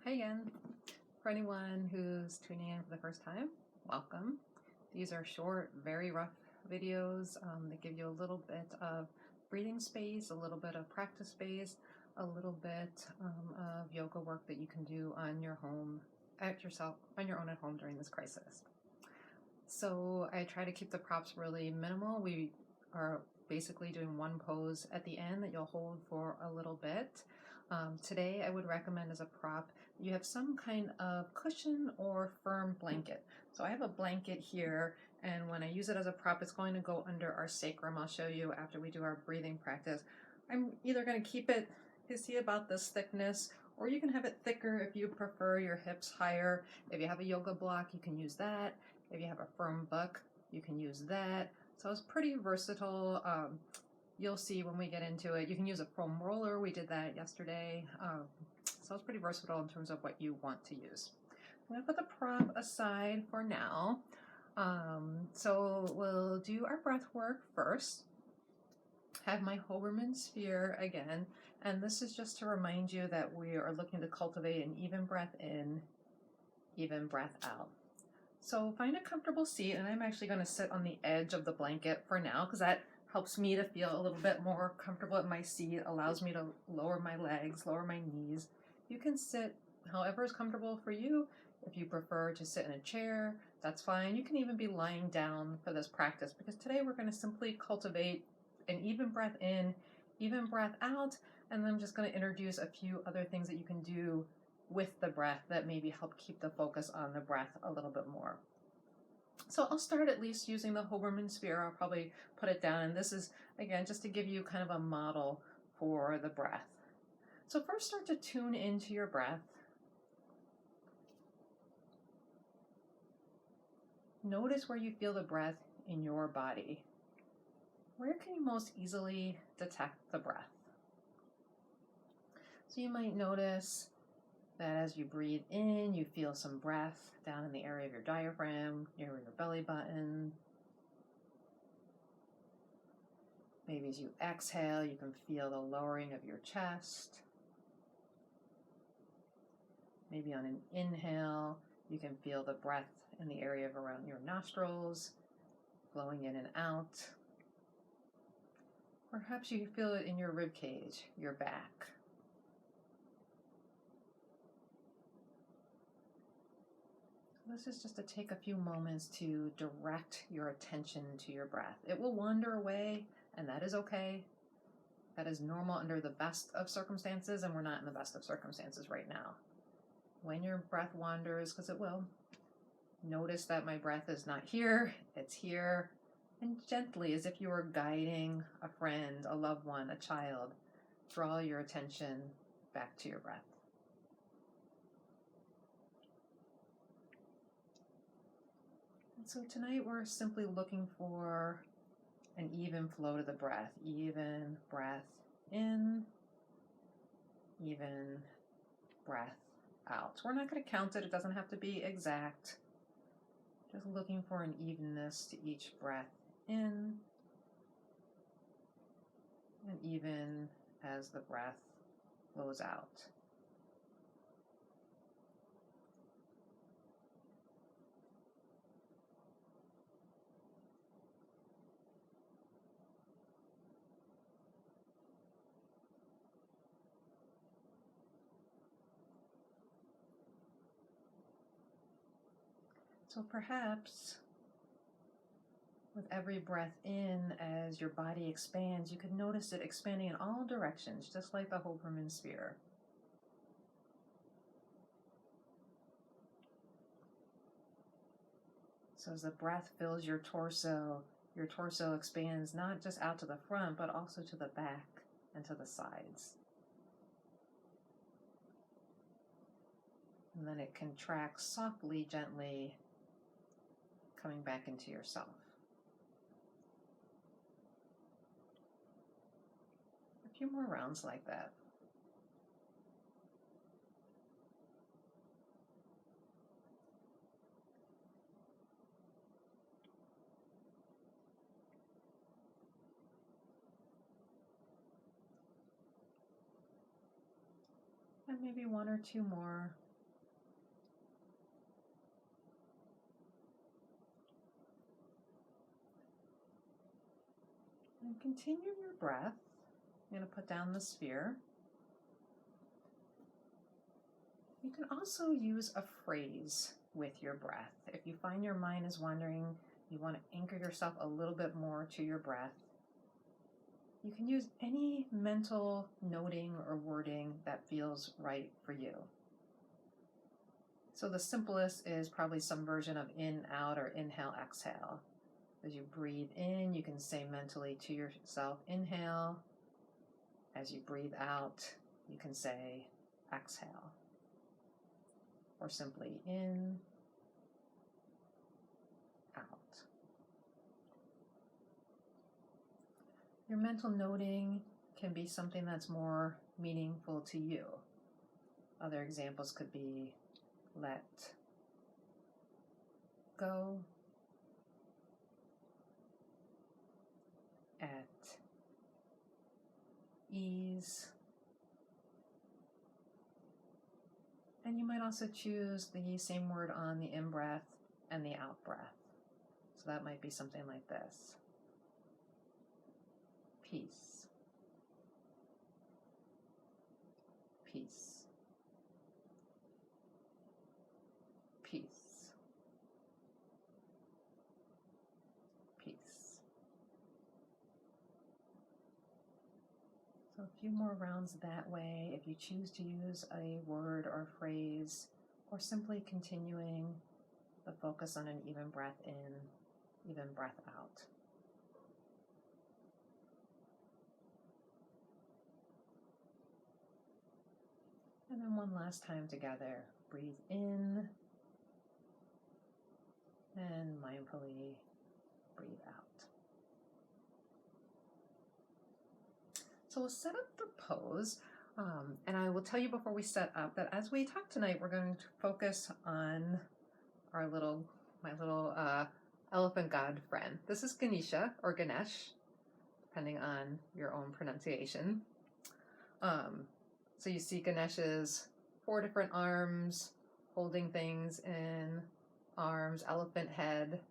Hi again. For anyone who's tuning in for the first time, welcome. These are short, very rough videos that give you a little bit of breathing space, a little bit of practice space, a little bit of yoga work that you can do on your own at home during this crisis. So I try to keep the props really minimal. We are basically doing one pose at the end that you'll hold for a little bit. Today I would recommend as a prop you have some kind of cushion or firm blanket. So I have a blanket here, and when I use it as a prop it's going to go under our sacrum. I'll show you after we do our breathing practice. I'm either going to keep it, you see, about this thickness, or you can have it thicker if you prefer your hips higher. If you have a yoga block you can use that. If you have a firm book, you can use that. So it's pretty versatile. You'll see when we get into it. You can use a foam roller. We did that yesterday. So it's pretty versatile in terms of what you want to use. I'm going to put the prop aside for now. So we'll do our breath work first. Have my Hoberman sphere again. And this is just to remind you that we are looking to cultivate an even breath in, even breath out. So find a comfortable seat, and I'm actually going to sit on the edge of the blanket for now because that helps me to feel a little bit more comfortable in my seat, allows me to lower my legs, lower my knees. You can sit however is comfortable for you. If you prefer to sit in a chair, that's fine. You can even be lying down for this practice because today we're going to simply cultivate an even breath in, even breath out, and then I'm just going to introduce a few other things that you can do with the breath that maybe help keep the focus on the breath a little bit more. So I'll start at least using the Hoberman sphere. I'll probably put it down, and this is again just to give you kind of a model for the breath. So first start to tune into your breath. Notice where you feel the breath in your body. Where can you most easily detect the breath? So you might notice that as you breathe in, you feel some breath down in the area of your diaphragm, near your belly button. Maybe as you exhale, you can feel the lowering of your chest. Maybe on an inhale, you can feel the breath in the area of around your nostrils, flowing in and out. Perhaps you feel it in your rib cage, your back. This is just to take a few moments to direct your attention to your breath. It will wander away, and that is okay. That is normal under the best of circumstances, and we're not in the best of circumstances right now. When your breath wanders, because it will, notice that my breath is not here, it's here, and gently, as if you were guiding a friend, a loved one, a child, draw your attention back to your breath. So tonight we're simply looking for an even flow to the breath, even breath in, even breath out. We're not going to count it doesn't have to be exact. Just looking for an evenness to each breath in, and even as the breath flows out. So perhaps with every breath in, as your body expands, you could notice it expanding in all directions, just like the Hoberman sphere. So as the breath fills your torso expands not just out to the front, but also to the back and to the sides. And then it contracts softly, gently, coming back into yourself. A few more rounds like that. And maybe one or two more And continue your breath. I'm going to put down the sphere. You can also use a phrase with your breath. If you find your mind is wandering, you want to anchor yourself a little bit more to your breath. You can use any mental noting or wording that feels right for you. So the simplest is probably some version of in, out, or inhale, exhale. As you breathe in, you can say mentally to yourself, inhale. As you breathe out, you can say exhale. Or simply in, out. Your mental noting can be something that's more meaningful to you. Other examples could be let go, at ease. And you might also choose the same word on the in-breath and the out-breath. So that might be something like this. Peace. Peace. Peace. Peace. So a few more rounds that way. If you choose to use a word or phrase, or simply continuing the focus on an even breath in, even breath out. And then one last time together. Breathe in and mindfully breathe out. So we'll set up the pose, and I will tell you before we set up that as we talk tonight, we're going to focus on my little elephant god friend. This is Ganesha or Ganesh, depending on your own pronunciation. So you see Ganesh's 4 different arms, holding things in arms, elephant head.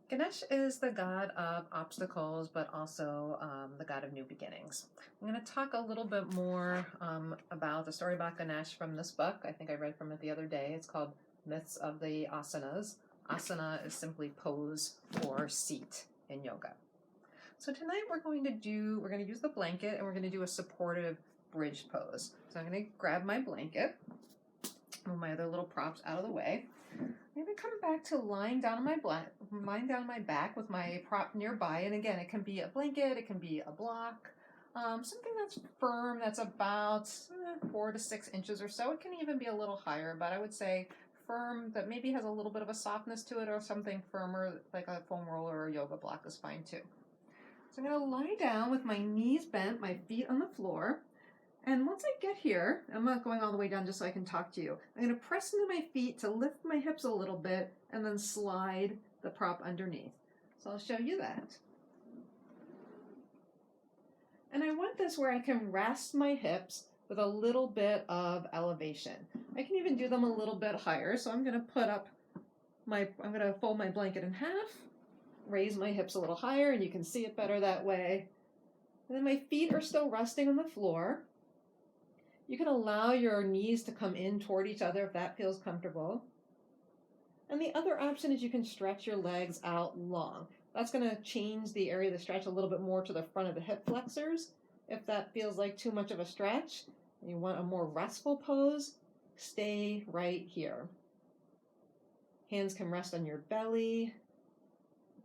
Ganesh is the god of obstacles, but also the god of new beginnings. I'm going to talk a little bit more about the story about Ganesh from this book. I think I read from it the other day. It's called Myths of the Asanas. Asana is simply pose or seat in yoga. So tonight we're going to use the blanket and we're going to do a supportive bridge pose. So I'm going to grab my blanket, move my other little props out of the way. I'm going to come back to lying down on my back with my prop nearby. And again, it can be a blanket, it can be a block, something that's firm, that's about 4 to 6 inches or so. It can even be a little higher, but I would say firm that maybe has a little bit of a softness to it, or something firmer like a foam roller or a yoga block is fine too. So I'm going to lie down with my knees bent, my feet on the floor. And once I get here, I'm not going all the way down just so I can talk to you. I'm going to press into my feet to lift my hips a little bit and then slide the prop underneath. So I'll show you that. And I want this where I can rest my hips with a little bit of elevation. I can even do them a little bit higher. So I'm going to fold my blanket in half, raise my hips a little higher, and you can see it better that way. And then my feet are still resting on the floor. You can allow your knees to come in toward each other if that feels comfortable. And the other option is you can stretch your legs out long. That's going to change the area of the stretch a little bit more to the front of the hip flexors. If that feels like too much of a stretch and you want a more restful pose, stay right here. Hands can rest on your belly,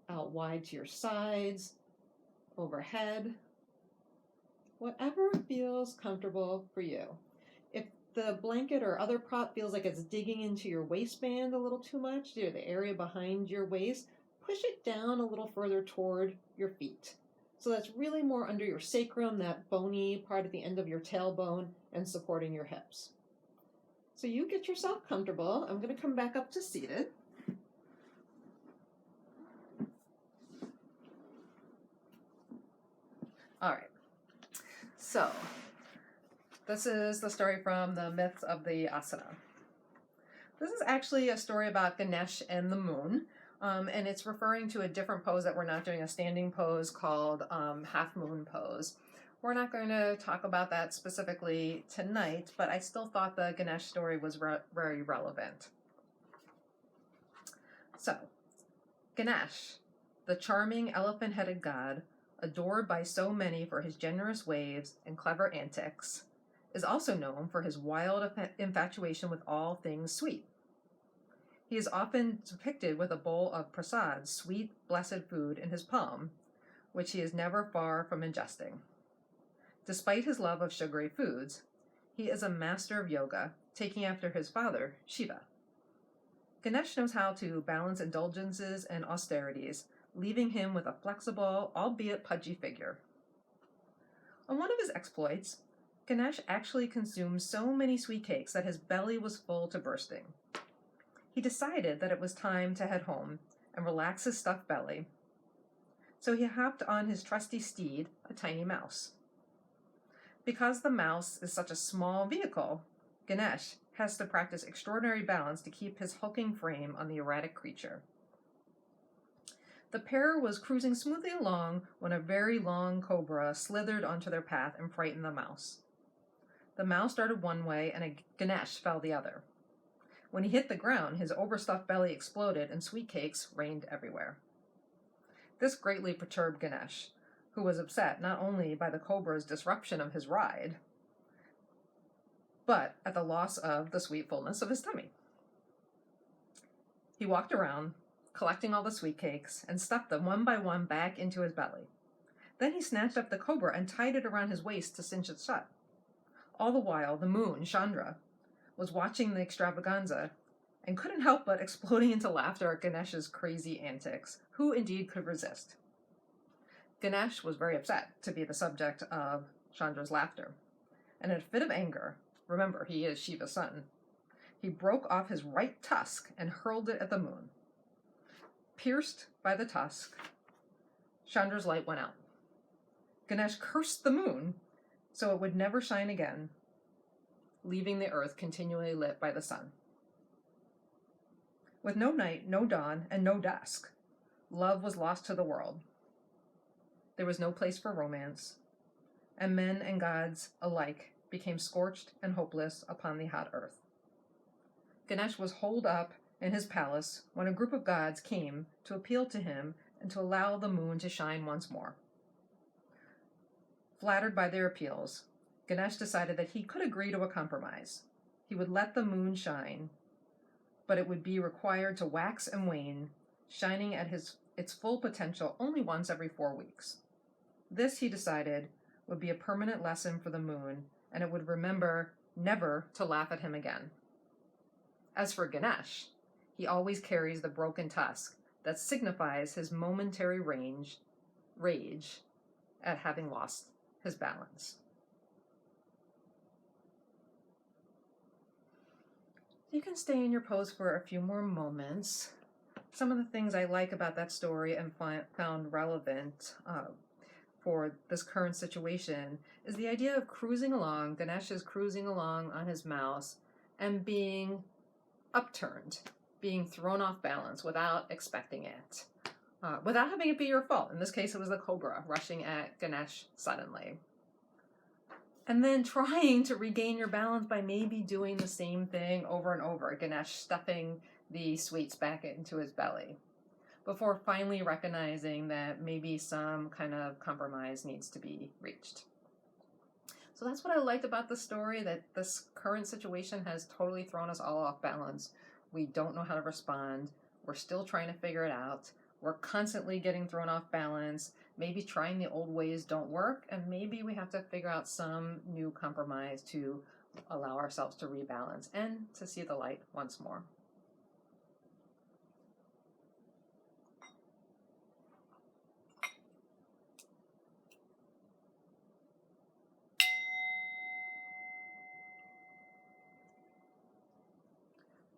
out wide to your sides, overhead. Whatever feels comfortable for you. If the blanket or other prop feels like it's digging into your waistband a little too much, the area behind your waist, push it down a little further toward your feet. So that's really more under your sacrum, that bony part at the end of your tailbone, and supporting your hips. So you get yourself comfortable. I'm going to come back up to seated. All right. So, this is the story from the Myths of the Asana. This is actually a story about Ganesh and the moon. And it's referring to a different pose that we're not doing, a standing pose called half moon pose. We're not going to talk about that specifically tonight, but I still thought the Ganesh story was very relevant. So, Ganesh, the charming elephant-headed god, adored by so many for his generous ways and clever antics, is also known for his wild infatuation with all things sweet. He is often depicted with a bowl of prasad, sweet, blessed food, in his palm, which he is never far from ingesting. Despite his love of sugary foods, he is a master of yoga, taking after his father, Shiva. Ganesh knows how to balance indulgences and austerities, leaving him with a flexible, albeit pudgy figure. On one of his exploits, Ganesh actually consumed so many sweet cakes that his belly was full to bursting. He decided that it was time to head home and relax his stuffed belly, so he hopped on his trusty steed, a tiny mouse. Because the mouse is such a small vehicle, Ganesh has to practice extraordinary balance to keep his hulking frame on the erratic creature. The pair was cruising smoothly along when a very long cobra slithered onto their path and frightened the mouse. The mouse darted one way and Ganesh fell the other. When he hit the ground, his overstuffed belly exploded and sweet cakes rained everywhere. This greatly perturbed Ganesh, who was upset not only by the cobra's disruption of his ride, but at the loss of the sweet fullness of his tummy. He walked around, collecting all the sweet cakes, and stuffed them one by one back into his belly. Then he snatched up the cobra and tied it around his waist to cinch it shut. All the while, the moon, Chandra, was watching the extravaganza and couldn't help but exploding into laughter at Ganesh's crazy antics. Who indeed could resist? Ganesh was very upset to be the subject of Chandra's laughter, and in a fit of anger, remember he is Shiva's son, he broke off his right tusk and hurled it at the moon. Pierced by the tusk, Chandra's light went out. Ganesh cursed the moon so it would never shine again, leaving the earth continually lit by the sun. With no night, no dawn, and no dusk, love was lost to the world. There was no place for romance, and men and gods alike became scorched and hopeless upon the hot earth. Ganesh was holed up in his palace when a group of gods came to appeal to him and to allow the moon to shine once more. Flattered by their appeals, Ganesh decided that he could agree to a compromise. He would let the moon shine, but it would be required to wax and wane, shining at its full potential only once every 4 weeks. This, he decided, would be a permanent lesson for the moon, and it would remember never to laugh at him again. As for Ganesh, he always carries the broken tusk that signifies his momentary rage at having lost his balance. You can stay in your pose for a few more moments. Some of the things I like about that story and found relevant for this current situation is the idea of cruising along. Ganesh is cruising along on his mouse and being upturned, being thrown off balance without expecting it, without having it be your fault. In this case, it was the cobra rushing at Ganesh suddenly. And then trying to regain your balance by maybe doing the same thing over and over, Ganesh stuffing the sweets back into his belly, before finally recognizing that maybe some kind of compromise needs to be reached. So that's what I liked about the story, that this current situation has totally thrown us all off balance. We don't know how to respond. We're still trying to figure it out. We're constantly getting thrown off balance. Maybe trying the old ways don't work, and maybe we have to figure out some new compromise to allow ourselves to rebalance and to see the light once more.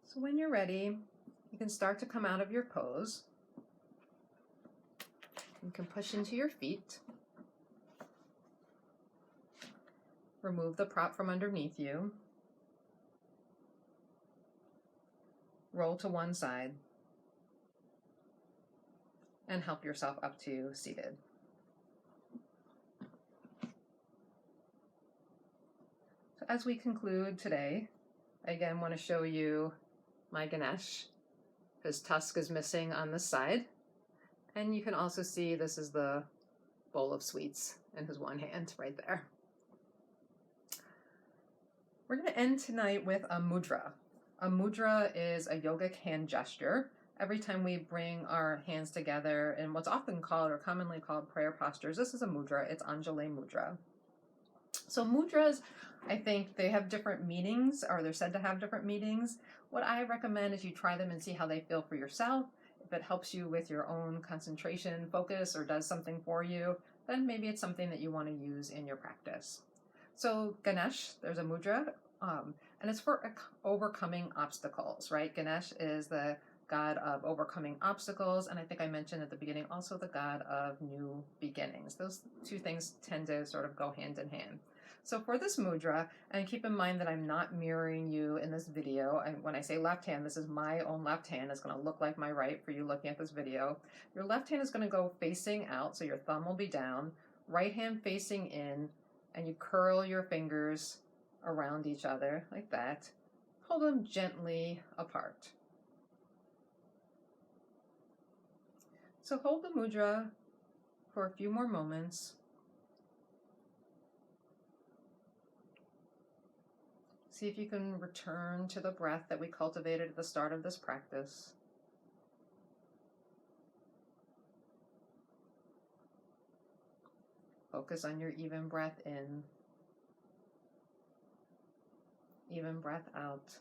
So when you're ready, you can start to come out of your pose. You can push into your feet. Remove the prop from underneath you. Roll to one side. and help yourself up to seated. So as we conclude today, I again want to show you my Ganesh. His tusk is missing on this side. And you can also see this is the bowl of sweets in his one hand right there. We're going to end tonight with a mudra. A mudra is a yogic hand gesture. Every time we bring our hands together in what's often called or commonly called prayer postures, this is a mudra. It's Anjali mudra. So mudras, I think they have different meanings, or they're said to have different meanings. What I recommend is you try them and see how they feel for yourself. If it helps you with your own concentration, focus, or does something for you, then maybe it's something that you want to use in your practice. So Ganesh, there's a mudra, and it's for overcoming obstacles, right? Ganesh is the god of overcoming obstacles, and I think I mentioned at the beginning also the god of new beginnings. Those two things tend to sort of go hand in hand. So for this mudra, and keep in mind that I'm not mirroring you in this video. When I say left hand, this is my own left hand. It's going to look like my right for you looking at this video. Your left hand is going to go facing out, so your thumb will be down, right hand facing in, and you curl your fingers around each other like that. Hold them gently apart. So hold the mudra for a few more moments. See if you can return to the breath that we cultivated at the start of this practice. Focus on your even breath in, even breath out.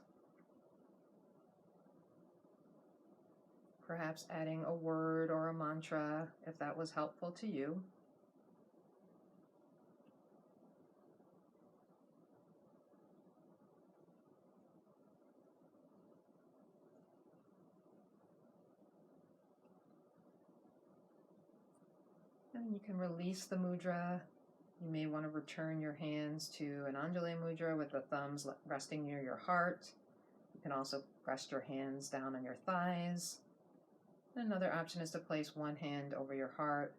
Perhaps adding a word or a mantra if that was helpful to you. And you can release the mudra. You may want to return your hands to an Anjali mudra with the thumbs resting near your heart. You can also rest your hands down on your thighs. Another option is to place one hand over your heart,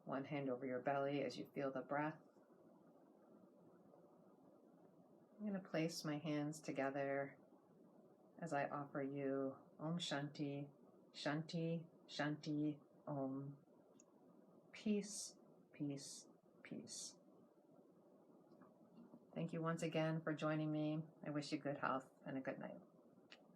one hand over your belly as you feel the breath. I'm going to place my hands together as I offer you Om Shanti, Shanti, Shanti, Om. Peace, peace, peace. Thank you once again for joining me. I wish you good health and a good night.